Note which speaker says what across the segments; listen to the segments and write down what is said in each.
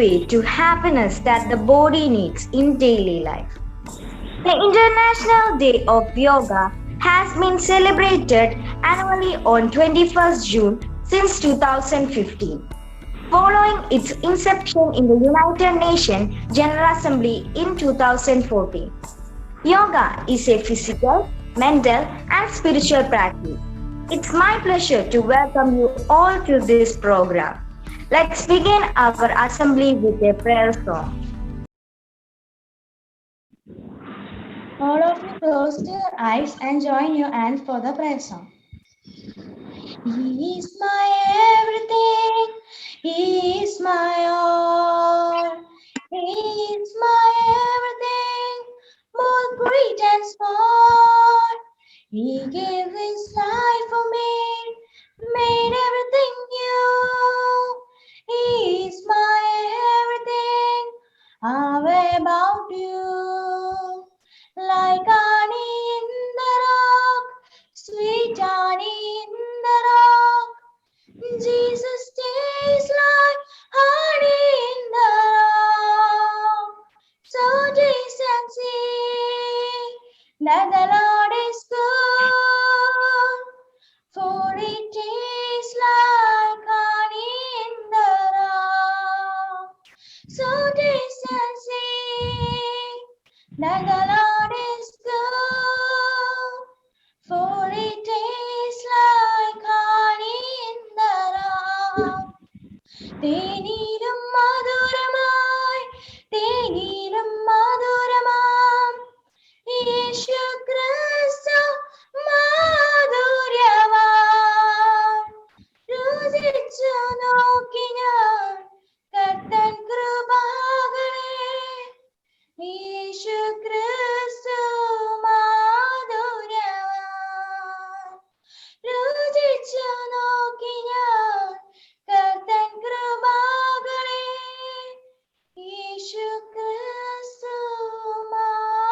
Speaker 1: gateway to happiness that the body needs in daily life. The International Day of Yoga has been celebrated annually on 21st June since 2015. Following its inception in the United Nations General Assembly in 2014. Yoga is a physical, mental, and spiritual practice. It's my pleasure to welcome you all to this program. Let's begin our assembly with a prayer song.
Speaker 2: All of you close your eyes and join your hands for the prayer song. He is my everything, He is my all. He is my everything, both great and small. He gave His life for me, made everything new. He is my everything, how about you? Like honey in the rock, sweet honey in the rock. Jesus tastes like honey in the rock. So taste and see that the Lord is good, for it tastes like honey in the rock. So taste and see that the Lord is good, for it tastes like honey in the rock. തേനീരും മധുരമായി, തേനീരും മധുരമാം യേശു ക്രിസ്തു മാധുര്യവാൻ. രുചിച്ചു നോക്കി ഞാൻ കർത്തൻ കൃപകളെ, യേശു ക്രിസ്തു മാധുര്യവാൻ. രുചിച്ചു നോക്കി ഞാൻ കർത്തൻ കൃപകളെ, യേശു ക്രിസ്തു മാധുര്യവാൻ.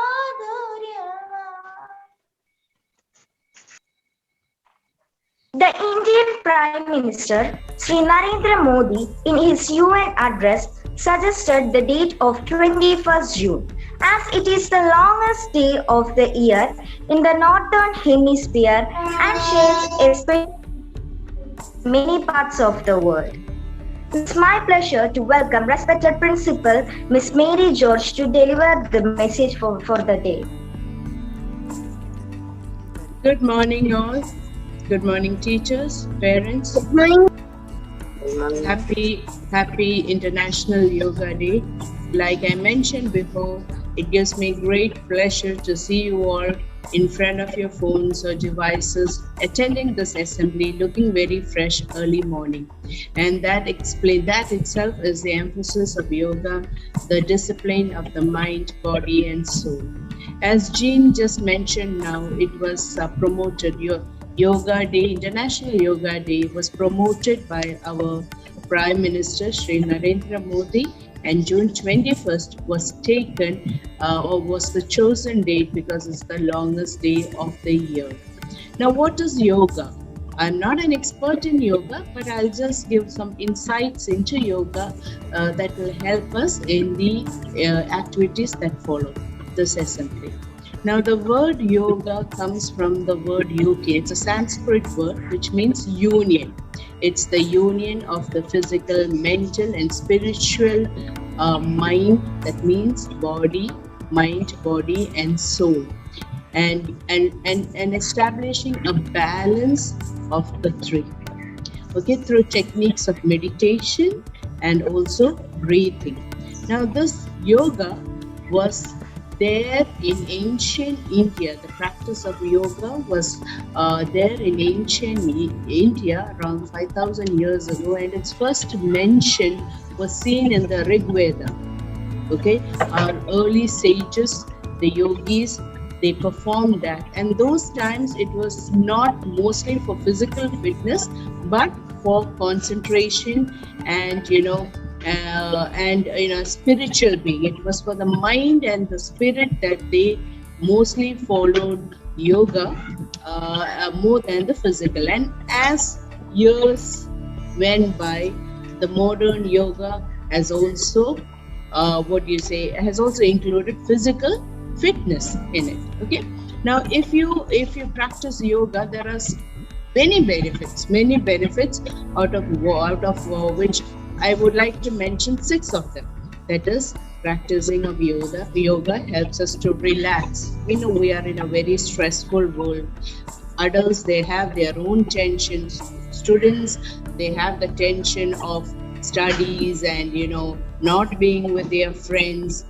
Speaker 1: The Indian Prime Minister Sri Narendra Modi in his UN address suggested the date of 21st June as it is the longest day of the year in the northern hemisphere and shares especially in many parts of the world. It's my pleasure to welcome respected Principal Ms. Mary George to deliver the message for the day.
Speaker 3: Good morning all. Good morning teachers, parents.
Speaker 1: Good morning.
Speaker 3: Happy International Yoga Day. Like I mentioned before, it gives me great pleasure to see you all in front of your phones or devices attending this assembly looking very fresh early morning. And that itself is the emphasis of yoga, the discipline of the mind, body and soul. As Jean just mentioned now, it was promoted, Yoga Day, International Yoga Day was promoted by our Prime Minister Sri Narendra Modi, and June 21st was taken or was the chosen date because it's the longest day of the year. Now, what is yoga? I'm not an expert in yoga, but I'll just give some insights into yoga that will help us in the activities that follow this assembly. Now, the word yoga comes from the word yogi. It's a Sanskrit word which means union. It's the union of the physical, mental, and spiritual mind. That means body, mind, body, and soul, and establishing a balance of the three. Okay, through techniques of meditation and also breathing. Now, this yoga was there in ancient India. The practice of yoga was there in ancient India around 5,000 years ago, and its first mention was seen in the Rig Veda. Okay, our early sages, the yogis, they performed that, and those times it was not mostly for physical fitness but for concentration and spiritual being. It was for the mind and the spirit that they mostly followed yoga more than the physical. And as years went by, the modern yoga has also has also included physical fitness in it. Okay, now if you practice yoga, there are many benefits out of which I would like to mention 6 of them. That is, practicing of yoga helps us to relax. We know we are in a very stressful world. Adults, they have their own tensions. Students, they have the tension of studies and not being with their friends.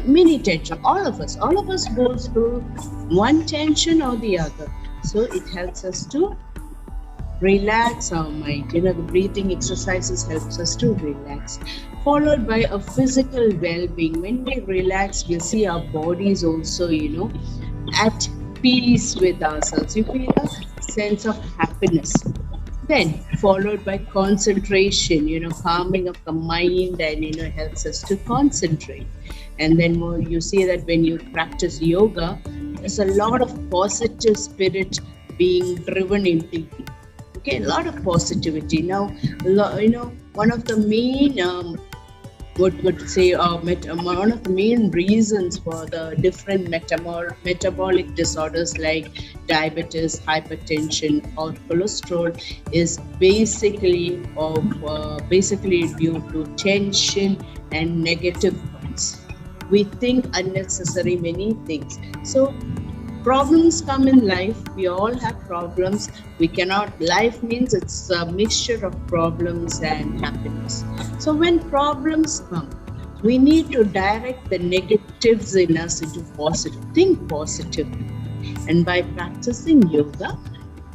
Speaker 3: Many tension. All of us goes through one tension or the other. So it helps us to relax our mind. The breathing exercises helps us to relax, followed by a physical well-being. When we relax, we see our bodies also at peace with ourselves. You feel a sense of happiness. Then followed by concentration, calming of the mind, and helps us to concentrate. And then more, you see that when you practice yoga, there's a lot of positive spirit being driven into you. Okay, a lot of positivity. Now, one of the main one of the main reasons for the different metabolic disorders like diabetes, hypertension, or cholesterol is basically due to tension and negative thoughts. We think unnecessary many things. So problems come in life. We all have problems. Life means it's a mixture of problems and happiness. So when problems come, we need to direct the negatives in us into positive. Think positively. And by practicing yoga,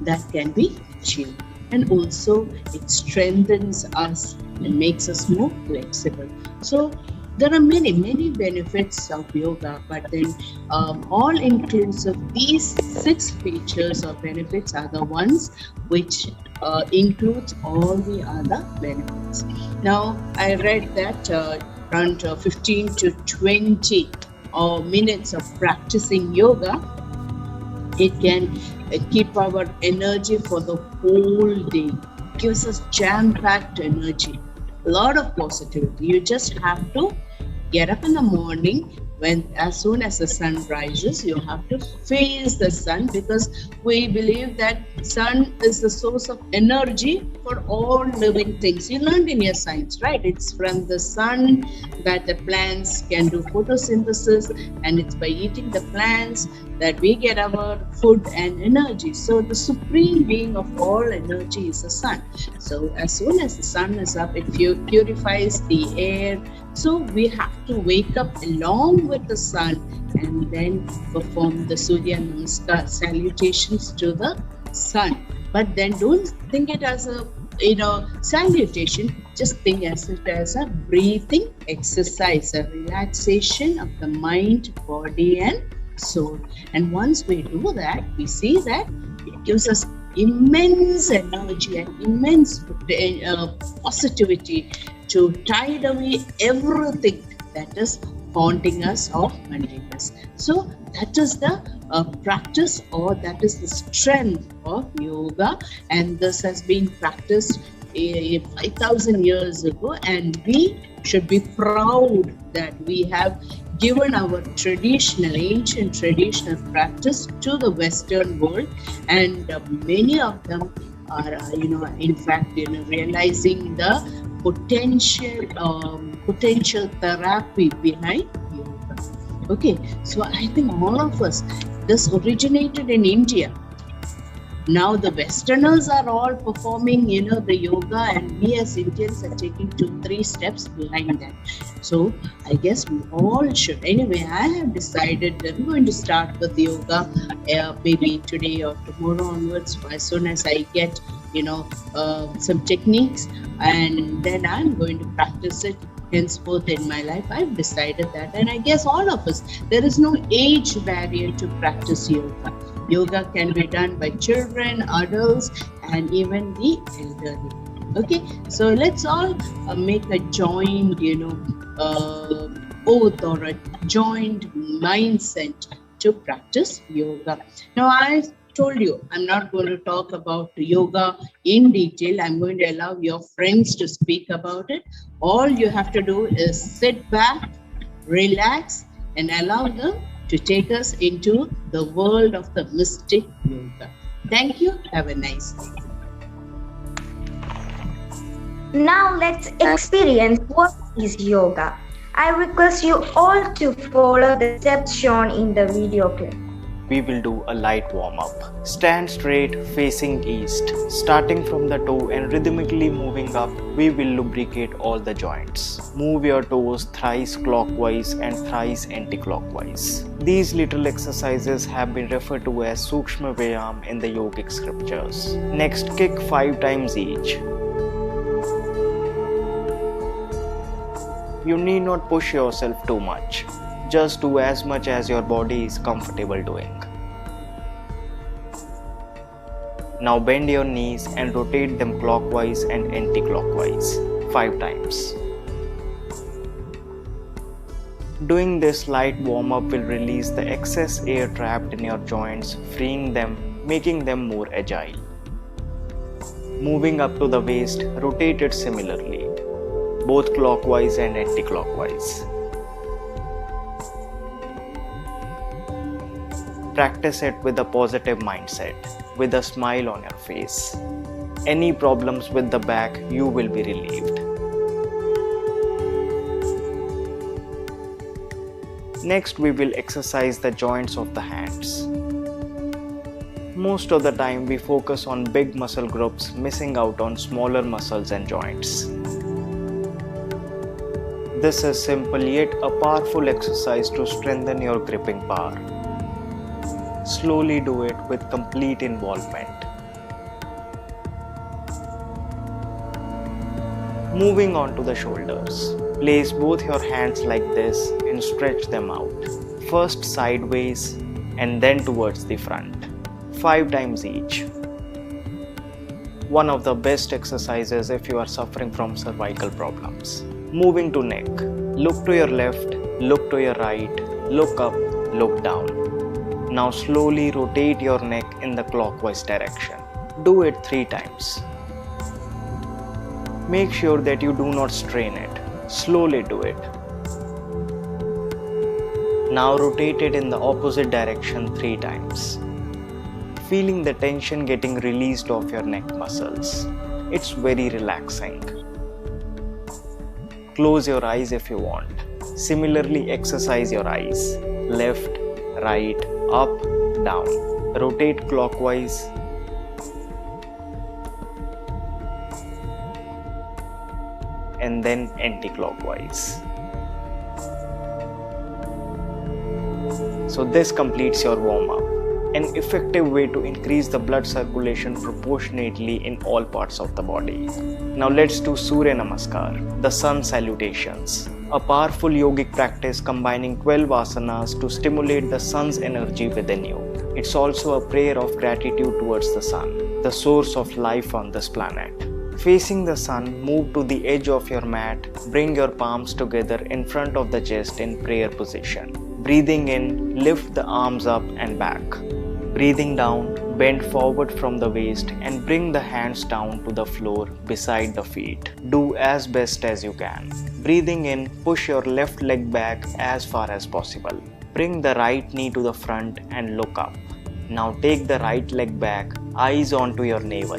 Speaker 3: that can be achieved. And also it strengthens us and makes us more flexible. So there are many benefits of yoga, but then all inclusive, these 6 features or benefits are the ones which includes all the other benefits. Now, I read that around 15 to 20 minutes of practicing yoga, it can keep our energy for the whole day. It gives us jam-packed energy. A lot of positivity. You just have to get up in the morning. As soon as the sun rises, you have to face the sun, because we believe that sun is the source of energy for all living things. You learned in your science, right? It's from the sun that the plants can do photosynthesis, and it's by eating the plants that we get our food and energy. So the supreme being of all energy is the sun. So as soon as the sun is up, it purifies the air. So we have to wake up along with the sun and then perform the Surya Namaskar salutations to the sun. But then don't think it as a salutation. Just think as it as a breathing exercise, a relaxation of the mind, body, and soul. And once we do that, we see that it gives us immense energy and immense positivity to tide away everything that is haunting us of unhappiness. So that is the practice, or that is the strength of yoga, and this has been practiced 5,000 years ago, and we should be proud that we have given our ancient traditional practice to the Western world, and many of them are, in fact, realizing the potential therapy behind yoga. Okay, so I think all of us, this originated in India. Now the Westerners are all performing, the yoga, and we as Indians are taking 2-3 steps behind that. So I guess we all should. Anyway, I have decided that I'm going to start with yoga maybe today or tomorrow onwards, as soon as I get, some techniques, and then I'm going to practice it henceforth in my life. I've decided that, and I guess all of us, there is no age barrier to practice yoga. Yoga can be done by children, adults, and even the elderly. Okay, so let's all make a joint, oath or a joint mindset to practice yoga. Now, I told you, I'm not going to talk about yoga in detail. I'm going to allow your friends to speak about it. All you have to do is sit back, relax, and allow them to take us into the world of the mystic yoga. Thank you. Have a nice day.
Speaker 1: Now let's experience what is yoga. I request you all to follow the steps shown in the video clip.
Speaker 4: We will do a light warm-up. Stand straight facing east. Starting from the toe and rhythmically moving up, we will lubricate all the joints. Move your toes thrice clockwise and thrice anti-clockwise. These little exercises have been referred to as Sukshma Vyayam in the yogic scriptures. Next, kick 5 times each. You need not push yourself too much. Just do as much as your body is comfortable doing. Now bend your knees and rotate them clockwise and anti-clockwise 5 times. Doing this light warm-up will release the excess air trapped in your joints, freeing them, making them more agile. Moving up to the waist, rotate it similarly, both clockwise and anti-clockwise. Practice it with a positive mindset, with a smile on your face. Any problems with the back, you will be relieved. Next, we will exercise the joints of the hands. Most of the time, we focus on big muscle groups, missing out on smaller muscles and joints. This is simple yet a powerful exercise to strengthen your gripping power. Slowly do it with complete involvement. Moving on to the shoulders. Place both your hands like this and stretch them out. First sideways and then towards the front. 5 times each. One of the best exercises if you are suffering from cervical problems. Moving to neck. Look to your left, look to your right, look up, look down. Now slowly rotate your neck in the clockwise direction. Do it 3 times. Make sure that you do not strain it. Slowly do it. Now rotate it in the opposite direction 3 times. Feeling the tension getting released off your neck muscles. It's very relaxing. Close your eyes if you want. Similarly, exercise your eyes. Left, right, up, down. Rotate clockwise. And then anti-clockwise. So this completes your warm-up. An effective way to increase the blood circulation proportionately in all parts of the body. Now let's do Surya Namaskar, the sun salutations. A powerful yogic practice combining 12 asanas to stimulate the sun's energy within you. It's also a prayer of gratitude towards the sun, the source of life on this planet. Facing the sun, move to the edge of your mat, bring your palms together in front of the chest in prayer position. Breathing in, lift the arms up and back. Breathing down, bend forward from the waist and bring the hands down to the floor beside the feet. Do as best as you can. Breathing in, push your left leg back as far as possible. Bring the right knee to the front and look up. Now take the right leg back, eyes onto your navel.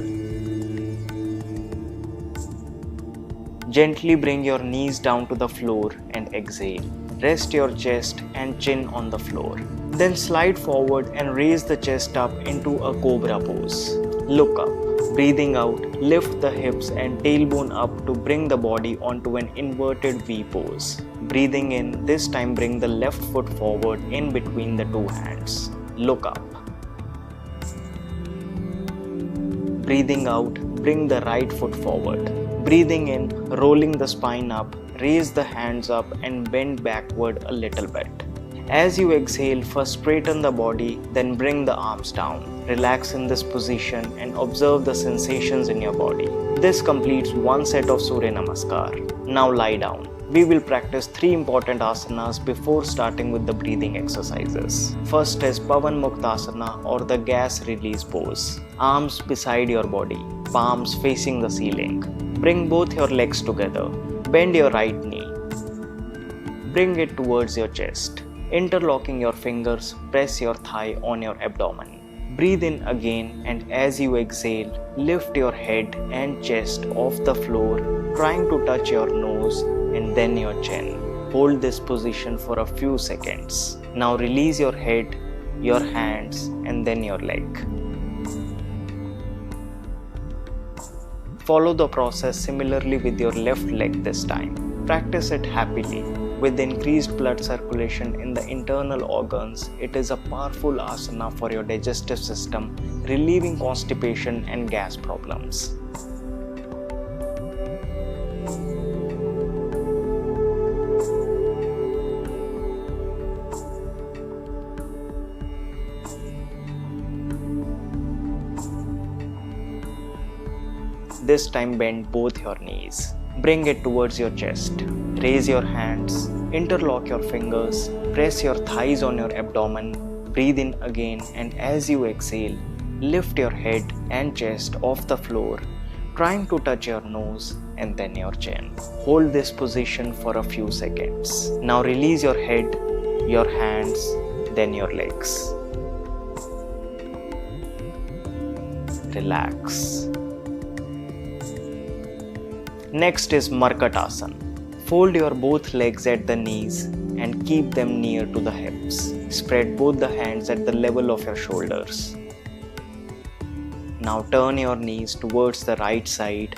Speaker 4: Gently bring your knees down to the floor and exhale. Rest your chest and chin on the floor. Then slide forward and raise the chest up into a cobra pose. Look up. Breathing out, lift the hips and tailbone up to bring the body onto an inverted V pose. Breathing in, this time bring the left foot forward in between the 2 hands. Look up. Breathing out, bring the right foot forward. Breathing in, rolling the spine up, raise the hands up and bend backward a little bit. As you exhale, first straighten the body, then bring the arms down. Relax in this position and observe the sensations in your body. This completes one set of Surya Namaskar. Now lie down. We will practice 3 important asanas before starting with the breathing exercises. First is Pavan Muktasana or the gas release pose. Arms beside your body, palms facing the ceiling. Bring both your legs together. Bend your right knee. Bring it towards your chest. Interlocking your fingers, press your thigh on your abdomen. Breathe in again, and as you exhale, lift your head and chest off the floor, trying to touch your nose and then your chin. Hold this position for a few seconds. Now release your head, your hands, and then your leg. Follow the process similarly with your left leg this time. Practice it happily. With increased blood circulation in the internal organs, it is a powerful asana for your digestive system, relieving constipation and gas problems. This time bend both your knees. Bring it towards your chest. Raise your hands. Interlock your fingers. Press your thighs on your abdomen. Breathe in again, and as you exhale, lift your head and chest off the floor, trying to touch your nose and then your chin. Hold this position for a few seconds. Now release your head, your hands, then your legs. Relax. Next is Markatasana. Fold your both legs at the knees and keep them near to the hips. Spread both the hands at the level of your shoulders. Now turn your knees towards the right side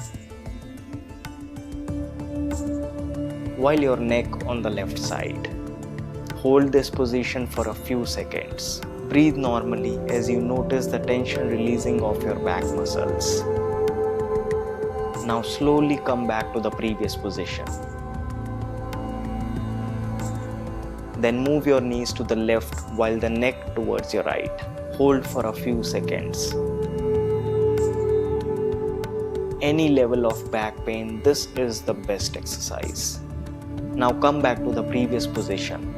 Speaker 4: while your neck on the left side. Hold this position for a few seconds. Breathe normally as you notice the tension releasing of your back muscles. Now slowly come back to the previous position. Then move your knees to the left while the neck towards your right. Hold for a few seconds. Any level of back pain, this is the best exercise. Now come back to the previous position.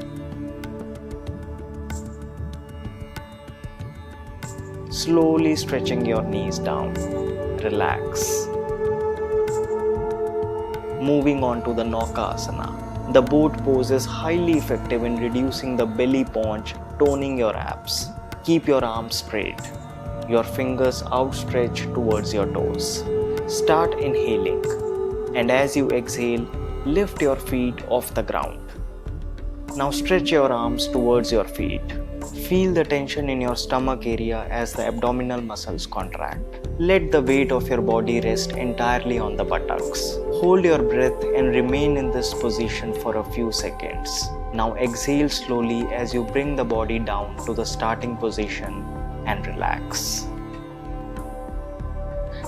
Speaker 4: Slowly stretching your knees down. Relax. Moving on to the Nauka Asana. The boat pose is highly effective in reducing the belly paunch, toning your abs. Keep your arms straight, your fingers outstretched towards your toes. Start inhaling, and as you exhale, lift your feet off the ground. Now stretch your arms towards your feet. Feel the tension in your stomach area as the abdominal muscles contract. Let the weight of your body rest entirely on the buttocks. Hold your breath and remain in this position for a few seconds. Now exhale slowly as you bring the body down to the starting position and relax.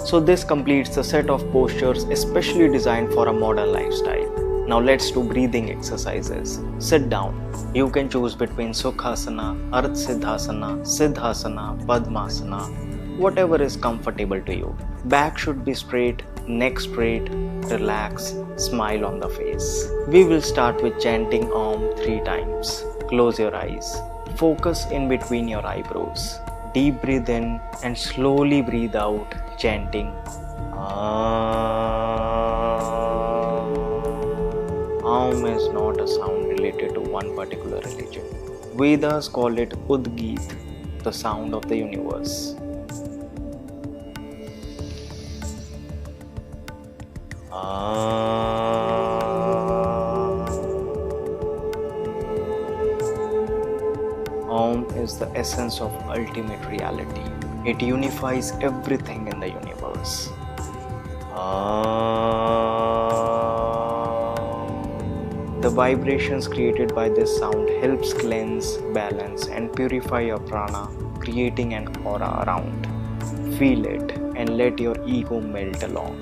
Speaker 4: So this completes the set of postures especially designed for a modern lifestyle. Now let's do breathing exercises. Sit down. You can choose between Sukhasana, Ardha Siddhasana, Siddhasana, Padmasana, whatever is comfortable to you. Back should be straight, neck straight, relax, smile on the face. We will start with chanting Om 3 times. Close your eyes. Focus in between your eyebrows. Deep breathe in and slowly breathe out, chanting Om is not a sound related to one particular religion. Vedas call it Udgit, the sound of the universe. Om is the essence of ultimate reality. It unifies everything in the universe. The vibrations created by this sound helps cleanse, balance and purify your prana, creating an aura around. Feel it and let your ego melt along.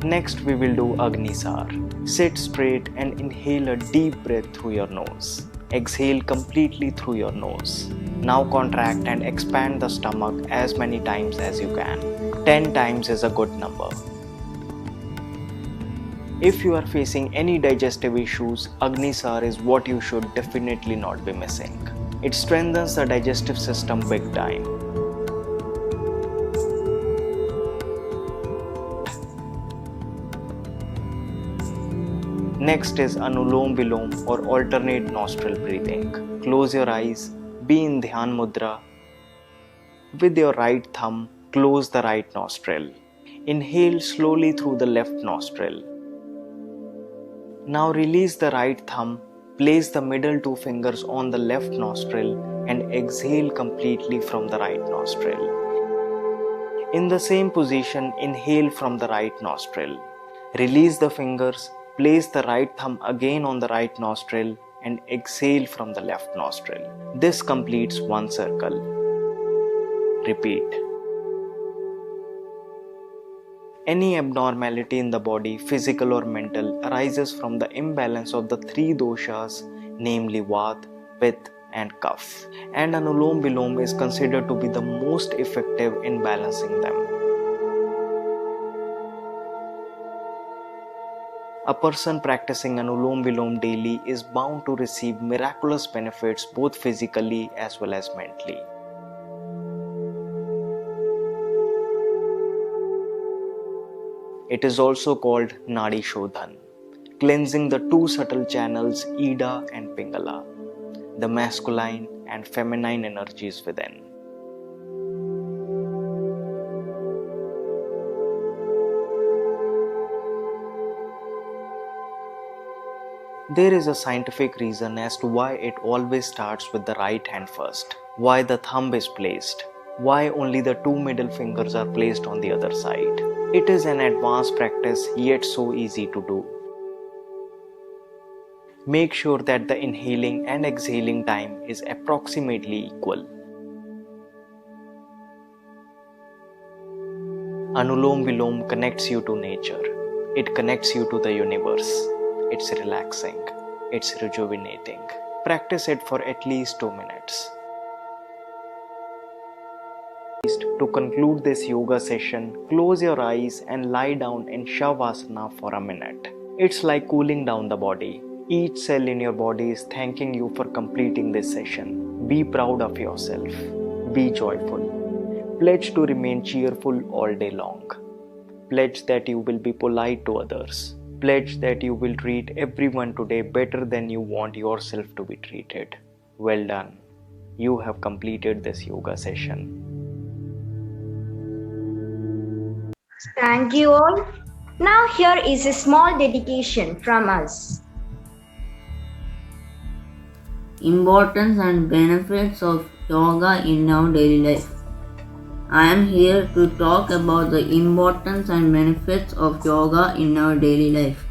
Speaker 4: Next we will do Agnisar. Sit straight and inhale a deep breath through your nose. Exhale completely through your nose. Now contract and expand the stomach as many times as you can. 10 times is a good number. If you are facing any digestive issues, Agnisar is what you should definitely not be missing. It strengthens the digestive system big time. Next is Anulom Vilom or alternate nostril breathing. Close your eyes, be in Dhyan Mudra. With your right thumb, close the right nostril. Inhale slowly through the left nostril. Now release the right thumb, place the middle two fingers on the left nostril and exhale completely from the right nostril. In the same position, inhale from the right nostril. Release the fingers, place the right thumb again on the right nostril and exhale from the left nostril. This completes one circle. Repeat. Any abnormality in the body, physical or mental, arises from the imbalance of the three doshas, namely Vata, Pitta and Kapha. And Anulom Vilom is considered to be the most effective in balancing them. A person practicing Anulom Vilom daily is bound to receive miraculous benefits both physically as well as mentally. It is also called Nadi Shodhan, cleansing the two subtle channels Ida and Pingala, the masculine and feminine energies within. There is a scientific reason as to why it always starts with the right hand first, why the thumb is placed, why only the two middle fingers are placed on the other side. It is an advanced practice yet so easy to do. Make sure that the inhaling and exhaling time is approximately equal. Anulom Vilom connects you to nature. It connects you to the universe. It's relaxing. It's rejuvenating. Practice it for at least 2 minutes. To conclude this yoga session, close your eyes and lie down in Shavasana for a minute. It's like cooling down the body. Each cell in your body is thanking you for completing this session. Be proud of yourself. Be joyful. Pledge to remain cheerful all day long. Pledge that you will be polite to others. Pledge that you will treat everyone today better than you want yourself to be treated. Well done. You have completed this yoga session.
Speaker 1: Thank you all. Now here is a small dedication from us.
Speaker 5: Importance and benefits of yoga in our daily life. I am here to talk about the importance and benefits of yoga in our daily life.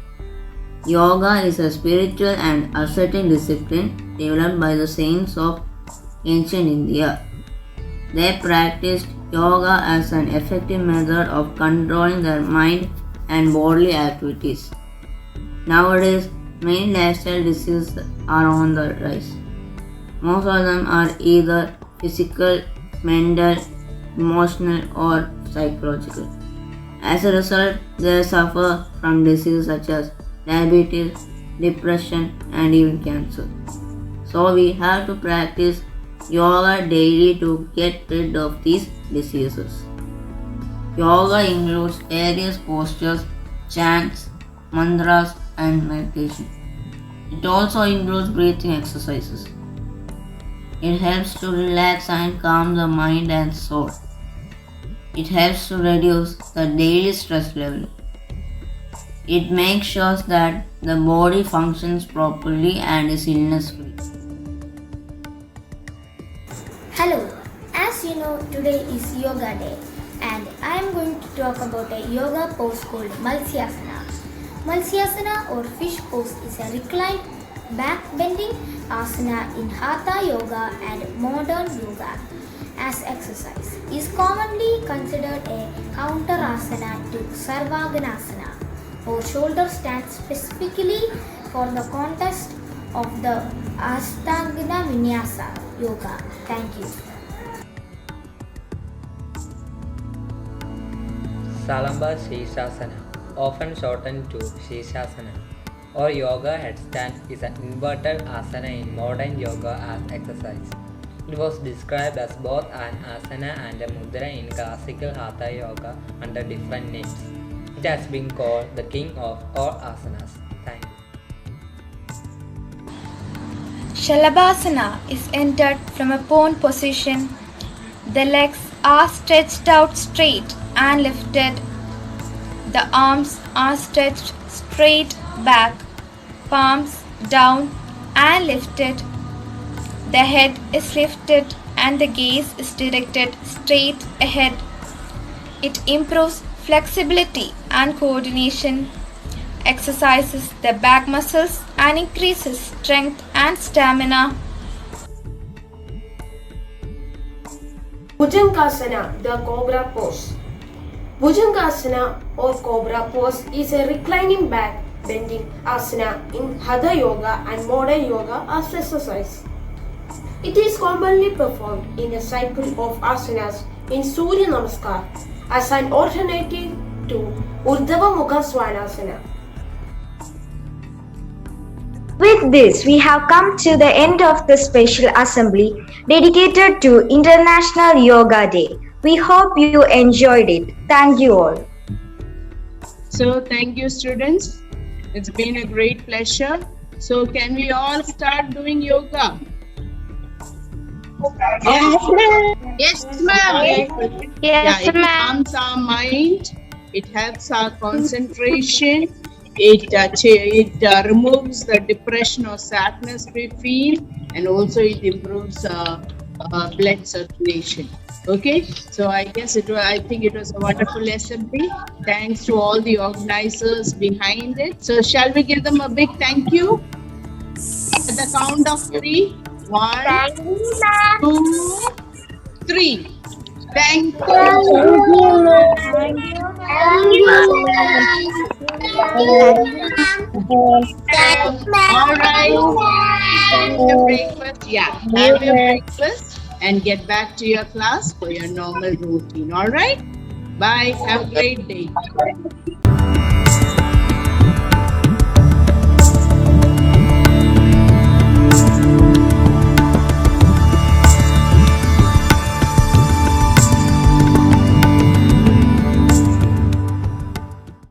Speaker 5: Yoga is a spiritual and ascetic discipline developed by the saints of ancient India. They practiced yoga as an effective method of controlling their mind and bodily activities. Nowadays, many lifestyle diseases are on the rise. Most of them are either physical, mental, emotional, or psychological. As a result, they suffer from diseases such as diabetes, depression, and even cancer. So we have to practice yoga daily to get rid of these diseases. Yoga includes various postures, chants, mantras, and meditation. It also includes breathing exercises. It helps to relax and calm the mind and soul. It helps to reduce the daily stress level. It makes sure that the body functions properly and is illness free.
Speaker 6: Hello, as you know, today is Yoga Day and I am going to talk about a yoga pose called Malsyasana. Malsyasana or fish pose is a reclined back bending asana in Hatha Yoga and modern yoga. As exercise is commonly considered a counter asana to Sarvaganasana or shoulder stand specifically for the context of the Ashtanga Vinyasa Yoga. Thank you.
Speaker 7: Salamba Shirshasana. often shortened to Shirshasana or yoga headstand, is an inverted asana in modern yoga as exercise. It was described as both an asana and a mudra in classical Hatha yoga under different names. It has been called the king of all asanas. Thank you.
Speaker 8: Shalabhasana is entered from a prone position. The legs are stretched out straight and lifted. The arms are stretched straight back, palms down and lifted. The head is lifted and the gaze is directed straight ahead. It improves flexibility and coordination, exercises the back muscles and increases strength and stamina.
Speaker 9: Bhujangasana, the cobra pose. Bhujangasana or cobra pose is a reclining back bending asana in Hatha yoga and modern yoga as exercise. It is commonly performed in a cycle of asanas in Surya Namaskar as an alternative to Urdhva Mukha Svanasana.
Speaker 1: With this, we have come to the end of the special assembly dedicated to International Yoga Day. We hope you enjoyed it. Thank you all.
Speaker 3: So thank you, students. It's been a great pleasure. So can we all start doing yoga? Yes, ma'am.
Speaker 1: Yes,
Speaker 3: It calms our mind. It helps our concentration. It removes the depression or sadness we feel, and also it improves blood circulation. Okay, so I think it was a wonderful assembly. Thanks to all the organizers behind it. So shall we give them a big thank you? At the count of 3. 1, 2, 3. Thank All right. Have your breakfast. Yeah, have your breakfast and get back to your class for your normal routine. All right. Bye. Have a great day.